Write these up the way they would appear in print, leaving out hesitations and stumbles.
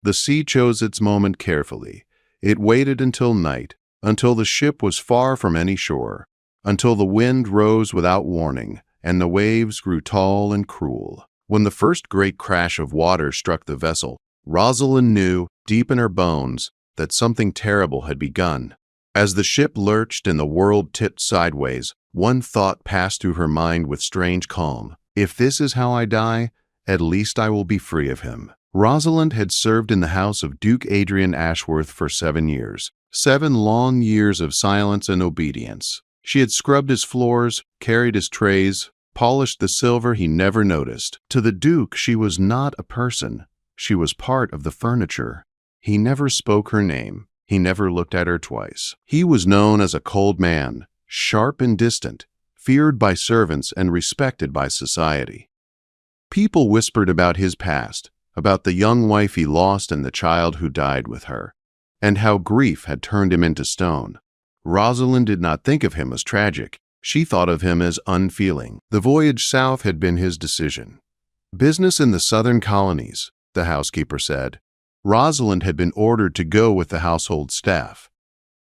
The sea chose its moment carefully. It waited until night, until the ship was far from any shore, until the wind rose without warning, and the waves grew tall and cruel. When the first great crash of water struck the vessel, Rosalind knew, deep in her bones, that something terrible had begun. As the ship lurched and the world tipped sideways, one thought passed through her mind with strange calm. If this is how I die, at least I will be free of him. Rosalind had served in the house of Duke Adrian Ashworth for 7 years. 7 long years of silence and obedience. She had scrubbed his floors, carried his trays, polished the silver he never noticed. To the Duke, she was not a person. She was part of the furniture. He never spoke her name. He never looked at her twice. He was known as a cold man, sharp and distant, feared by servants and respected by society. People whispered about his past, about the young wife he lost and the child who died with her, and how grief had turned him into stone. Rosalind did not think of him as tragic. She thought of him as unfeeling. The voyage south had been his decision. Business in the southern colonies, the housekeeper said. Rosalind had been ordered to go with the household staff.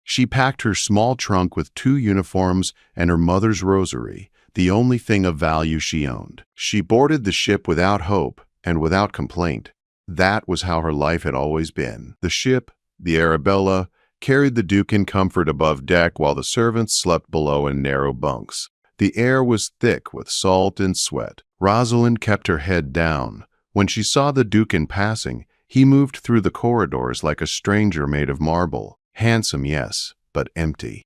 She packed her small trunk with 2 uniforms and her mother's rosary, the only thing of value she owned. She boarded the ship without hope and without complaint. That was how her life had always been. The ship, the Arabella, carried the Duke in comfort above deck while the servants slept below in narrow bunks. The air was thick with salt and sweat. Rosalind kept her head down. When she saw the Duke in passing, he moved through the corridors like a stranger made of marble. Handsome, yes, but empty.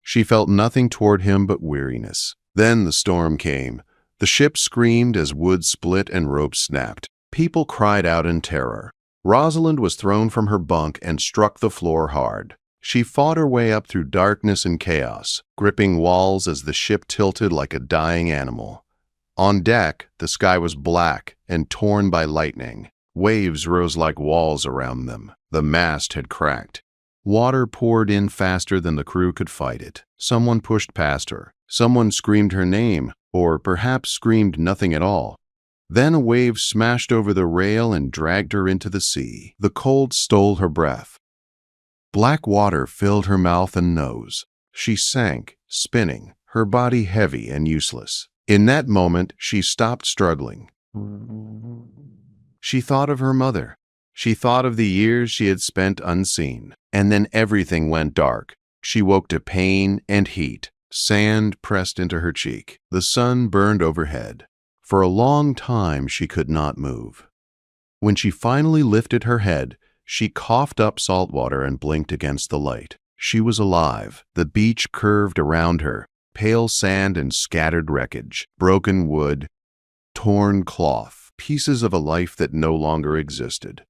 She felt nothing toward him but weariness. Then the storm came. The ship screamed as wood split and ropes snapped. People cried out in terror. Rosalind was thrown from her bunk and struck the floor hard. She fought her way up through darkness and chaos, gripping walls as the ship tilted like a dying animal. On deck, the sky was black and torn by lightning. Waves rose like walls around them. The mast had cracked. Water poured in faster than the crew could fight it. Someone pushed past her. Someone screamed her name, or perhaps screamed nothing at all. Then a wave smashed over the rail and dragged her into the sea. The cold stole her breath. Black water filled her mouth and nose. She sank, spinning, her body heavy and useless. In that moment, she stopped struggling. She thought of her mother. She thought of the years she had spent unseen. And then everything went dark. She woke to pain and heat. Sand pressed into her cheek. The sun burned overhead. For a long time, she could not move. When she finally lifted her head, she coughed up salt water and blinked against the light. She was alive. The beach curved around her, pale sand and scattered wreckage, broken wood, torn cloth, pieces of a life that no longer existed.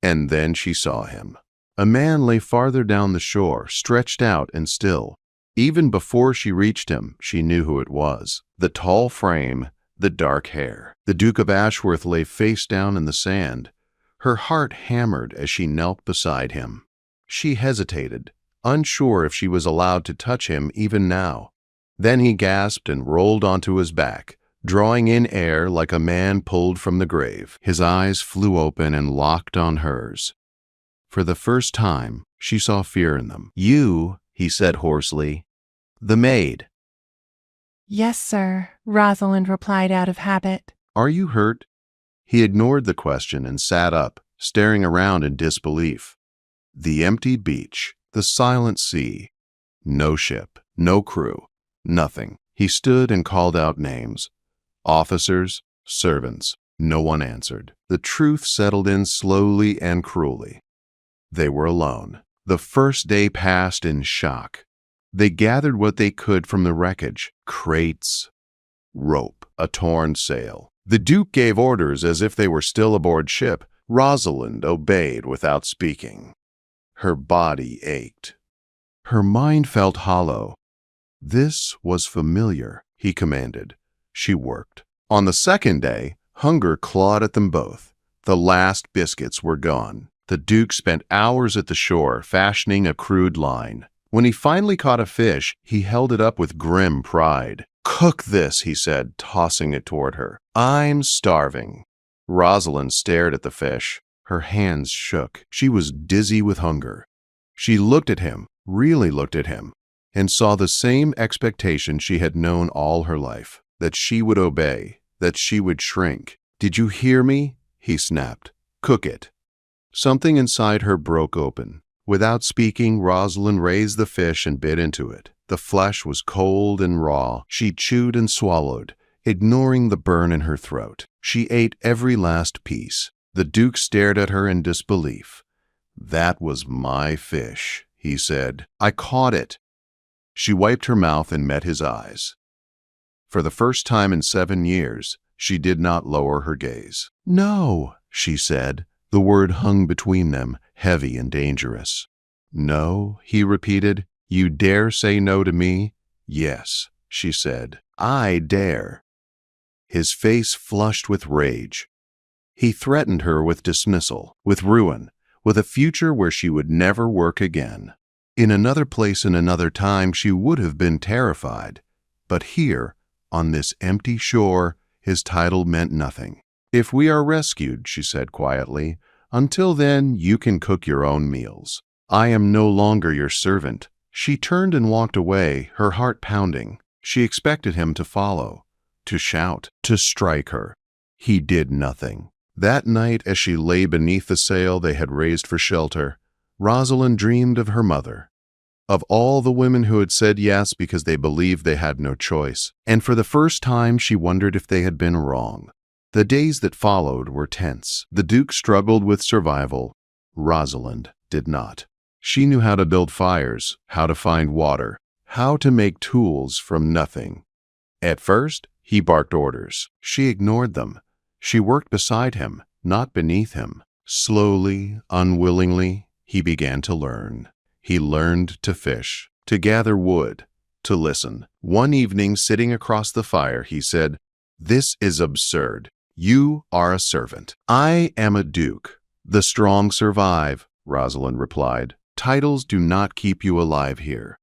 And then she saw him. A man lay farther down the shore, stretched out and still. Even before she reached him, she knew who it was. The tall frame, the dark hair. The Duke of Ashworth lay face down in the sand. Her heart hammered as she knelt beside him. She hesitated, unsure if she was allowed to touch him even now. Then he gasped and rolled onto his back, drawing in air like a man pulled from the grave. His eyes flew open and locked on hers. For the first time, she saw fear in them. "You," he said hoarsely. "The maid." "Yes, sir," Rosalind replied out of habit. "Are you hurt?" He ignored the question and sat up, staring around in disbelief. The empty beach, the silent sea. No ship, no crew, nothing. He stood and called out names. Officers, servants. No one answered. The truth settled in slowly and cruelly. They were alone. The first day passed in shock. They gathered what they could from the wreckage: crates, rope, a torn sail. The Duke gave orders as if they were still aboard ship. Rosalind obeyed without speaking. Her body ached. Her mind felt hollow. This was familiar, he commanded. She worked. On the second day, hunger clawed at them both. The last biscuits were gone. The Duke spent hours at the shore fashioning a crude line. When he finally caught a fish, he held it up with grim pride. "Cook this," he said, tossing it toward her. "I'm starving." Rosalind stared at the fish. Her hands shook. She was dizzy with hunger. She looked at him, really looked at him, and saw the same expectation she had known all her life, that she would obey, that she would shrink. "Did you hear me?" he snapped. "Cook it." Something inside her broke open. Without speaking, Rosalind raised the fish and bit into it. The flesh was cold and raw. She chewed and swallowed, ignoring the burn in her throat. She ate every last piece. The Duke stared at her in disbelief. "That was my fish," he said. "I caught it." She wiped her mouth and met his eyes. For the first time in 7 years, she did not lower her gaze. "No," she said. The word hung between them, heavy and dangerous. "No," he repeated. "You dare say no to me?" "Yes," she said. "I dare." His face flushed with rage. He threatened her with dismissal, with ruin, with a future where she would never work again. In another place and another time she would have been terrified. But here, on this empty shore, his title meant nothing. "If we are rescued," she said quietly, "until then you can cook your own meals. I am no longer your servant." She turned and walked away, her heart pounding. She expected him to follow, to shout, to strike her. He did nothing. That night, as she lay beneath the sail they had raised for shelter, Rosalind dreamed of her mother, of all the women who had said yes because they believed they had no choice, and for the first time she wondered if they had been wrong. The days that followed were tense. The Duke struggled with survival. Rosalind did not. She knew how to build fires, how to find water, how to make tools from nothing. At first, he barked orders. She ignored them. She worked beside him, not beneath him. Slowly, unwillingly, he began to learn. He learned to fish, to gather wood, to listen. One evening, sitting across the fire, he said, "This is absurd. You are a servant. I am a duke." "The strong survive," Rosalind replied. "Titles do not keep you alive here."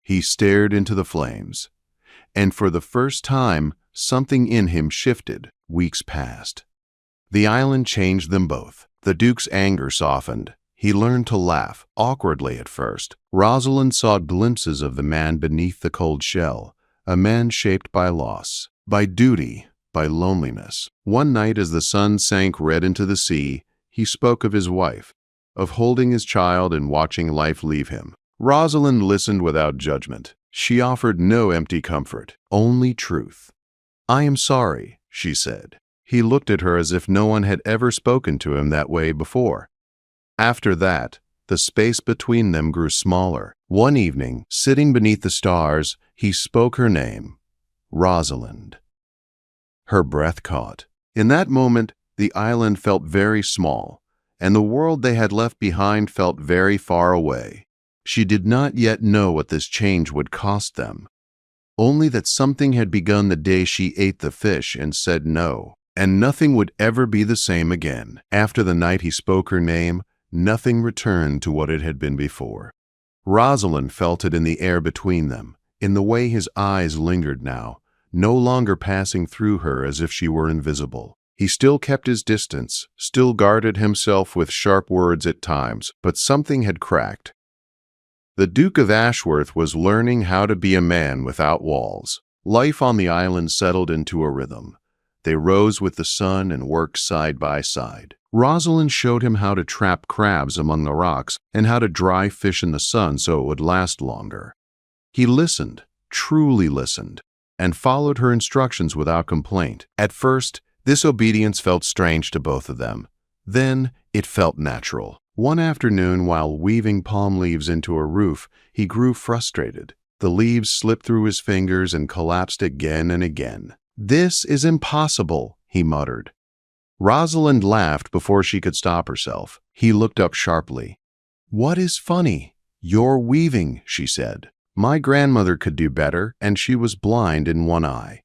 He stared into the flames, and for the first time, something in him shifted. Weeks passed. The island changed them both. The Duke's anger softened. He learned to laugh, awkwardly at first. Rosalind saw glimpses of the man beneath the cold shell, a man shaped by loss, by duty, by loneliness. One night as the sun sank red into the sea, he spoke of his wife, of holding his child and watching life leave him. Rosalind listened without judgment. She offered no empty comfort, only truth. "I am sorry," she said. He looked at her as if no one had ever spoken to him that way before. After that, the space between them grew smaller. One evening, sitting beneath the stars, he spoke her name, Rosalind. Her breath caught. In that moment, the island felt very small, and the world they had left behind felt very far away. She did not yet know what this change would cost them, only that something had begun the day she ate the fish and said no, and nothing would ever be the same again. After the night he spoke her name, nothing returned to what it had been before. Rosalind felt it in the air between them, in the way his eyes lingered now, no longer passing through her as if she were invisible. He still kept his distance, still guarded himself with sharp words at times, but something had cracked. The Duke of Ashworth was learning how to be a man without walls. Life on the island settled into a rhythm. They rose with the sun and worked side by side. Rosalind showed him how to trap crabs among the rocks and how to dry fish in the sun so it would last longer. He listened, truly listened, and followed her instructions without complaint. At first, this obedience felt strange to both of them. Then, it felt natural. One afternoon, while weaving palm leaves into a roof, he grew frustrated. The leaves slipped through his fingers and collapsed again and again. "This is impossible," he muttered. Rosalind laughed before she could stop herself. He looked up sharply. "What is funny?" "You're weaving," she said. "My grandmother could do better, and she was blind in one eye."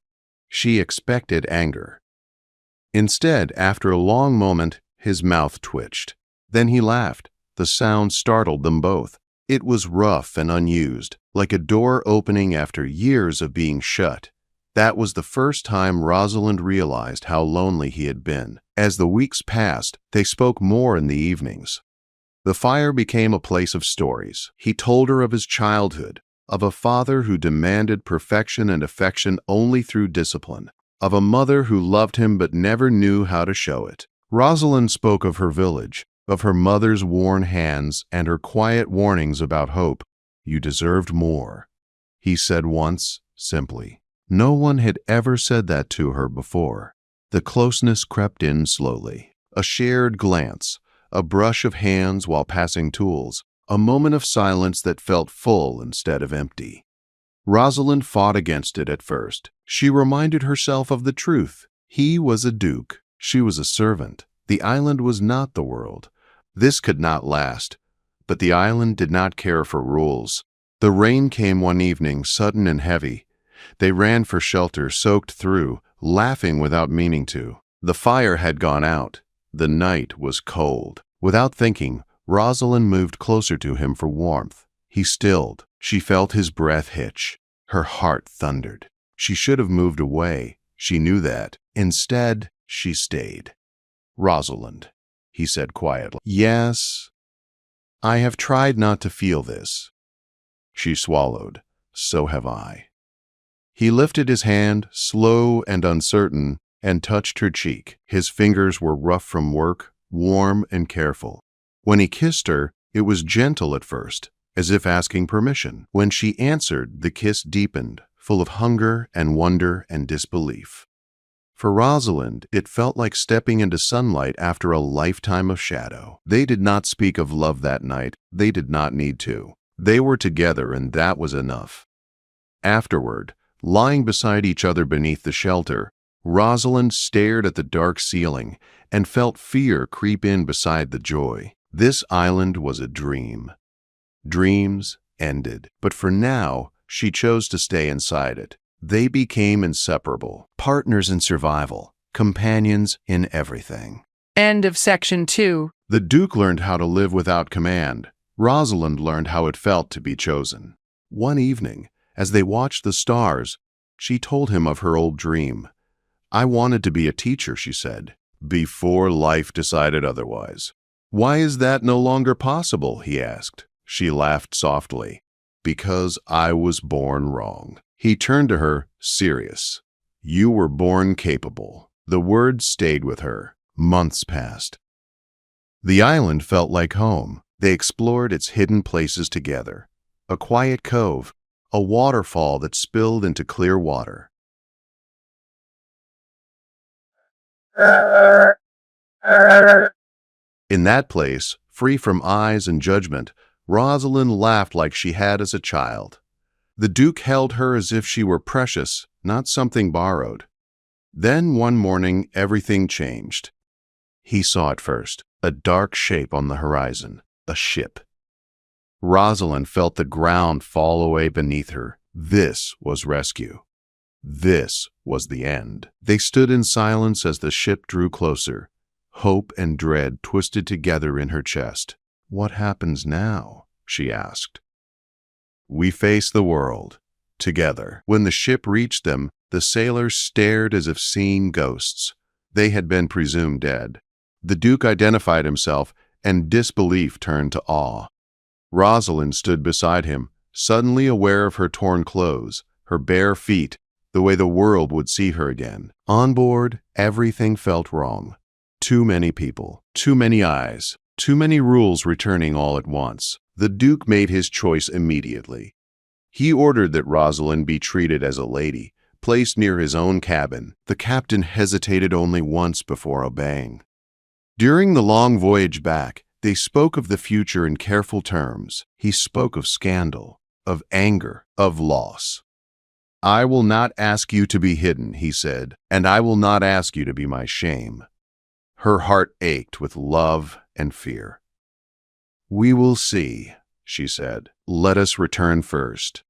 She expected anger. Instead, after a long moment, his mouth twitched. Then he laughed. The sound startled them both. It was rough and unused, like a door opening after years of being shut. That was the first time Rosalind realized how lonely he had been. As the weeks passed, they spoke more in the evenings. The fire became a place of stories. He told her of his childhood, of a father who demanded perfection and affection only through discipline, of a mother who loved him but never knew how to show it. Rosalind spoke of her village, of her mother's worn hands and her quiet warnings about hope. "You deserved more," he said once, simply. No one had ever said that to her before. The closeness crept in slowly. A shared glance, a brush of hands while passing tools, a moment of silence that felt full instead of empty. Rosalind fought against it at first. She reminded herself of the truth. He was a duke. She was a servant. The island was not the world. This could not last. But the island did not care for rules. The rain came one evening, sudden and heavy. They ran for shelter, soaked through, laughing without meaning to. The fire had gone out. The night was cold. Without thinking, Rosalind moved closer to him for warmth. He stilled. She felt his breath hitch. Her heart thundered. She should have moved away. She knew that. Instead, she stayed. "Rosalind," he said quietly. "Yes, I have tried not to feel this." She swallowed. "So have I." He lifted his hand, slow and uncertain, and touched her cheek. His fingers were rough from work, warm and careful. When he kissed her, it was gentle at first, as if asking permission. When she answered, the kiss deepened, full of hunger and wonder and disbelief. For Rosalind, it felt like stepping into sunlight after a lifetime of shadow. They did not speak of love that night. They did not need to. They were together, and that was enough. Afterward, lying beside each other beneath the shelter, Rosalind stared at the dark ceiling and felt fear creep in beside the joy. This island was a dream. Dreams ended, but for now, she chose to stay inside it. They became inseparable, partners in survival, companions in everything. End of section 2. The Duke learned how to live without command. Rosalind learned how it felt to be chosen. One evening, as they watched the stars, she told him of her old dream. "I wanted to be a teacher," she said, "before life decided otherwise." "Why is that no longer possible?" he asked. She laughed softly. "Because I was born wrong." He turned to her, serious. "You were born capable." The words stayed with her. Months passed. The island felt like home. They explored its hidden places together. A quiet cove, a waterfall that spilled into clear water. In that place, free from eyes and judgment, Rosalind laughed like she had as a child. The Duke held her as if she were precious, not something borrowed. Then one morning, everything changed. He saw it first, a dark shape on the horizon, a ship. Rosalind felt the ground fall away beneath her. This was rescue. This was the end. They stood in silence as the ship drew closer. Hope and dread twisted together in her chest. "What happens now?" she asked. "We face the world, together." When the ship reached them, the sailors stared as if seeing ghosts. They had been presumed dead. The Duke identified himself, and disbelief turned to awe. Rosalind stood beside him, suddenly aware of her torn clothes, her bare feet, the way the world would see her again. On board, everything felt wrong. Too many people, too many eyes, too many rules returning all at once. The Duke made his choice immediately. He ordered that Rosalind be treated as a lady, placed near his own cabin. The captain hesitated only once before obeying. During the long voyage back, they spoke of the future in careful terms. He spoke of scandal, of anger, of loss. "I will not ask you to be hidden," he said, "and I will not ask you to be my shame." Her heart ached with love and fear. "We will see," she said. "Let us return first."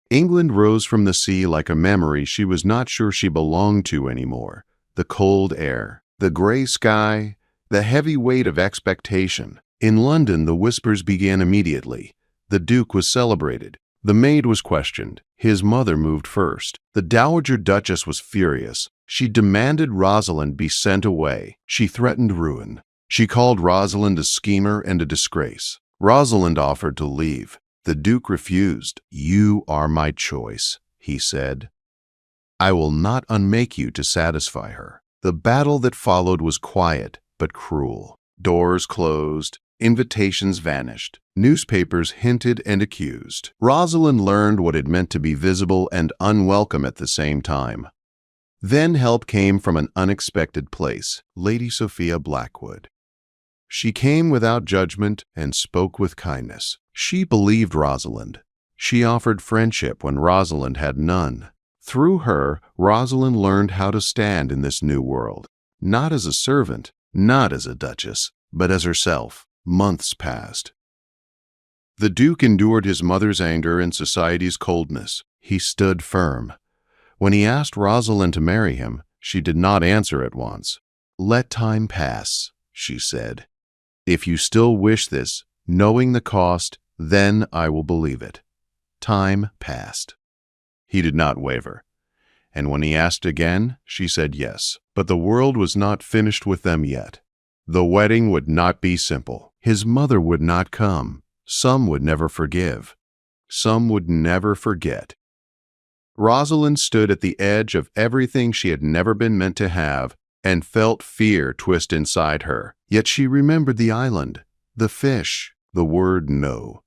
England rose from the sea like a memory she was not sure she belonged to anymore. The cold air, the gray sky, the heavy weight of expectation. In London, the whispers began immediately. The Duke was celebrated. The maid was questioned. His mother moved first. The Dowager Duchess was furious. She demanded Rosalind be sent away. She threatened ruin. She called Rosalind a schemer and a disgrace. Rosalind offered to leave. The Duke refused. "You are my choice," he said. "I will not unmake you to satisfy her." The battle that followed was quiet but cruel. Doors closed. Invitations vanished. Newspapers hinted and accused. Rosalind learned what it meant to be visible and unwelcome at the same time. Then help came from an unexpected place, Lady Sophia Blackwood. She came without judgment and spoke with kindness. She believed Rosalind. She offered friendship when Rosalind had none. Through her, Rosalind learned how to stand in this new world, not as a servant, not as a duchess, but as herself. Months passed. The Duke endured his mother's anger and society's coldness. He stood firm. When he asked Rosalind to marry him, she did not answer at once. "Let time pass," she said. "If you still wish this, knowing the cost, then I will believe it." Time passed. He did not waver. And when he asked again, she said yes. But the world was not finished with them yet. The wedding would not be simple. His mother would not come. Some would never forgive. Some would never forget. Rosalind stood at the edge of everything she had never been meant to have and felt fear twist inside her. Yet she remembered the island, the fish, the word no.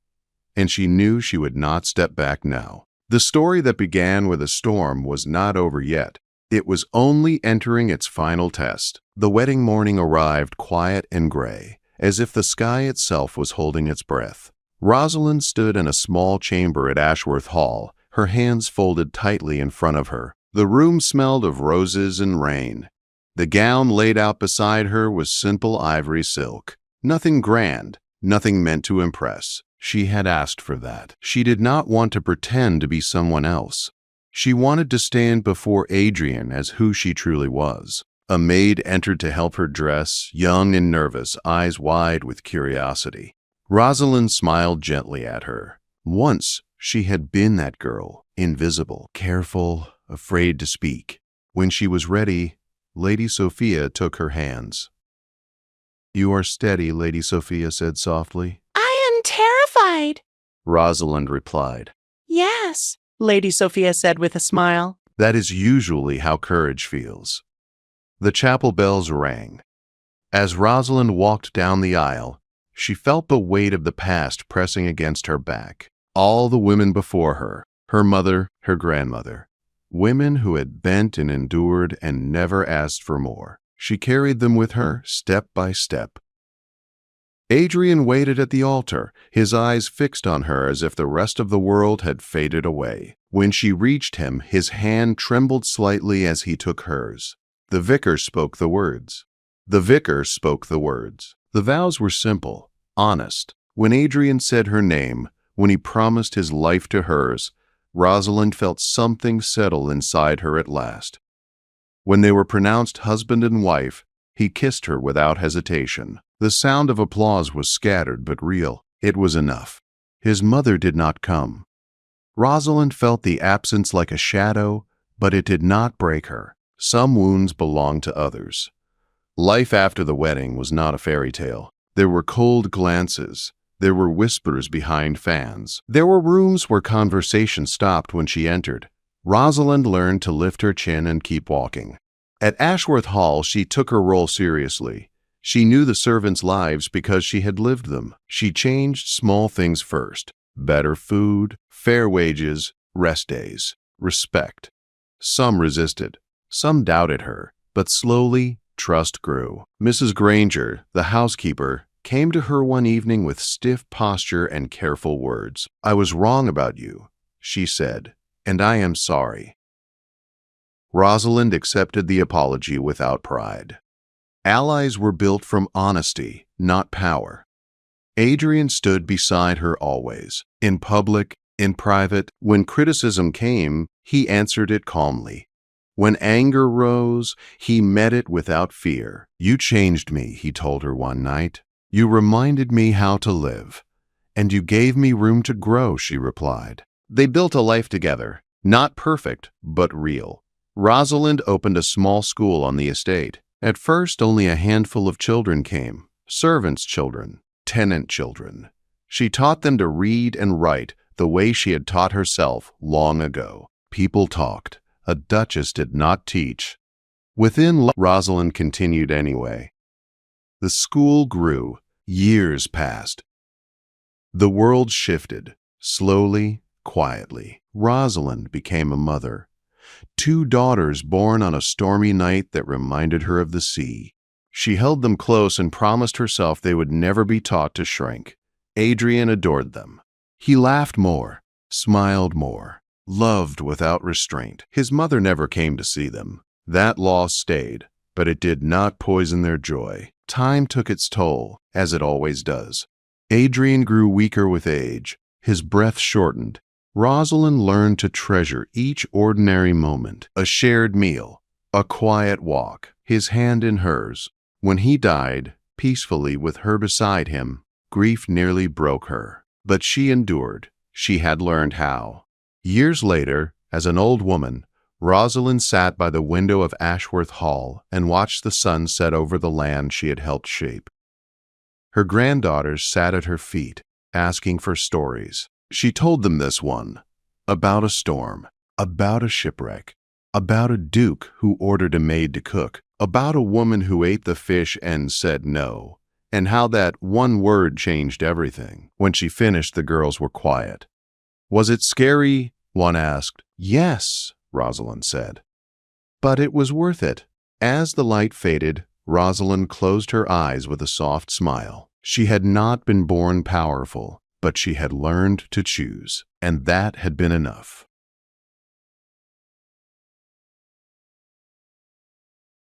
And she knew she would not step back now. The story that began with a storm was not over yet. It was only entering its final test. The wedding morning arrived quiet and gray, as if the sky itself was holding its breath. Rosalind stood in a small chamber at Ashworth Hall, her hands folded tightly in front of her. The room smelled of roses and rain. The gown laid out beside her was simple ivory silk. Nothing grand, nothing meant to impress. She had asked for that. She did not want to pretend to be someone else. She wanted to stand before Adrian as who she truly was. A maid entered to help her dress, young and nervous, eyes wide with curiosity. Rosalind smiled gently at her. Once she had been that girl, invisible, careful, afraid to speak. When she was ready, Lady Sophia took her hands. "You are steady," Lady Sophia said softly. "I am terrified," Rosalind replied. "Yes," Lady Sophia said with a smile. That is usually how courage feels. The chapel bells rang. As Rosalind walked down the aisle, she felt the weight of the past pressing against her back. All the women before her, her mother, her grandmother, women who had bent and endured and never asked for more. She carried them with her, step by step. Adrian waited at the altar, his eyes fixed on her as if the rest of the world had faded away. When she reached him, his hand trembled slightly as he took hers. The vicar spoke the words. The vows were simple, honest. When Adrian said her name, when he promised his life to hers, Rosalind felt something settle inside her at last. When they were pronounced husband and wife, he kissed her without hesitation. The sound of applause was scattered but real. It was enough. His mother did not come. Rosalind felt the absence like a shadow, but it did not break her. Some wounds belonged to others. Life after the wedding was not a fairy tale. There were cold glances. There were whispers behind fans. There were rooms where conversation stopped when she entered. Rosalind learned to lift her chin and keep walking. At Ashworth Hall, she took her role seriously. She knew the servants' lives because she had lived them. She changed small things first. Better food, fair wages, rest days, respect. Some resisted. Some doubted her. But slowly, trust grew. Mrs. Granger, the housekeeper, came to her one evening with stiff posture and careful words. "I was wrong about you," she said, "and I am sorry." Rosalind accepted the apology without pride. Allies were built from honesty, not power. Adrian stood beside her always, in public, in private. When criticism came, he answered it calmly. When anger rose, he met it without fear. "You changed me," he told her one night. "You reminded me how to live." "And you gave me room to grow," she replied. They built a life together, not perfect, but real. Rosalind opened a small school on the estate. At first, only a handful of children came, servants' children, tenant children. She taught them to read and write the way she had taught herself long ago. People talked. A duchess did not teach. Rosalind continued anyway. The school grew. Years passed. The world shifted, slowly, quietly. Rosalind became a mother. 2 daughters born on a stormy night that reminded her of the sea. She held them close and promised herself they would never be taught to shrink. Adrian adored them. He laughed more, smiled more, loved without restraint. His mother never came to see them. That loss stayed, but it did not poison their joy. Time took its toll, as it always does. Adrian grew weaker with age. His breath shortened. Rosalind learned to treasure each ordinary moment, a shared meal, a quiet walk, his hand in hers. When he died, peacefully with her beside him, grief nearly broke her. But she endured. She had learned how. Years later, as an old woman, Rosalind sat by the window of Ashworth Hall and watched the sun set over the land she had helped shape. Her granddaughters sat at her feet, asking for stories. She told them this one, about a storm, about a shipwreck, about a duke who ordered a maid to cook, about a woman who ate the fish and said no, and how that one word changed everything. When she finished, the girls were quiet. Was it scary? One asked. Yes, Rosalind said. But it was worth it. As the light faded, Rosalind closed her eyes with a soft smile. She had not been born powerful, but she had learned to choose, and that had been enough.